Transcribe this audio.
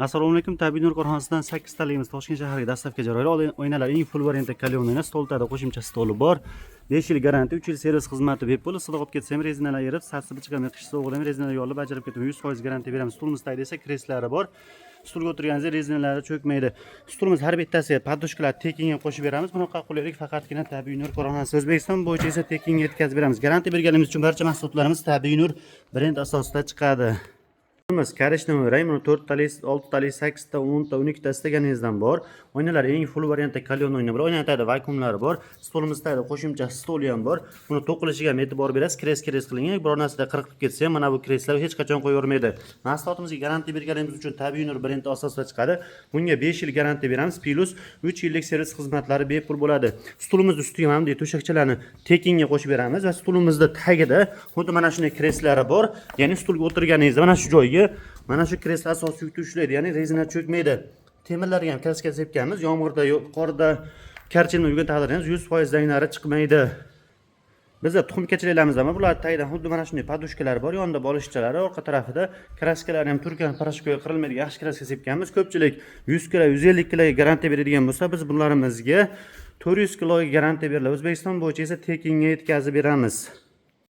Assalomu alaykum. Tabiiy Nur korxonasidan 8 taligimiz Toshkent shahriga dastavka jo'raydi. O'yinlar eng full variantda kalyon o'ynar, stoltada qo'shimcha stoli bor. 5 yil garantiya, 3 yil servis xizmati bepul. Issiq olib ketsam rezinalar yirib, sassibi chiqamay, qish sovuqda rezinalar yo'lib bajarib ketaman. 100% garantiya beramiz. Stulimiz tagida esa kreslari bor. Stulga o'tirganingizda rezinalari cho'kmaydi. Stulimiz har bittasiga podushkalar tekinga qo'shib beramiz. Bunaqa qulaylik faqatgina Tabiiy Nur korxonasi. O'zbekiston bo'yicha esa tekinga yetkazib beramiz. Garantiya berganimiz uchun barcha mahsulotlarimiz Tabiiy Nur brend asosida chiqadi. Karishni rang 4 tali, 6 tali, 8 ta, 10 ta, 12 ta istaganingizdan bor. O'yinlar eng full variantda kalyon o'yini bor. O'ynatadi vakuumlari bor. Stolimizda qo'shimcha stol ham bor. Buni to'qilishiga ham e'tibor berasiz. Kres qiling. Biror narsada qirqib ketsa ham mana bu kreslar hech qachon qo'yavermaydi. Mahsulotimizga garantiya berganimiz uchun Tabiiy Nur brendi asosida chiqadi. Bunga 5 yil garantiya beramiz, plus 3 yillik servis xizmatlari bepul bo'ladi. Stulimizni ustiga mana bunday to'shakchalarni tekinga qo'shib beramiz va stulimizda tagida xuddi mana shunday kreslari bor. Ya'ni stulga o'tirganingizda mana shu joyga mana shu kreslo asosiy yuk ushlaydi, ya'ni rezina cho'kmaydi. Temirlarga ham kraska sepganmiz. Yomg'irda, qorda, karchinma yurgan taqdirda 100% zanglari chiqmaydi. Bizda tuxumkachilarimiz ham bular tagida xuddi mana shunday podushkalar bor, yonida bolishchalari, orqa tarafida kraskalar ham turkan parashkoga qirilmaydi, yaxshi kraska sepganmiz. Ko'pchilik 100 kg, 150 kg garantiya beradigan bo'lsa, biz bunlarimizga 400 kg garantiya beriladi. O'zbekiston bo'yicha esa tekinga yetkazib beramiz.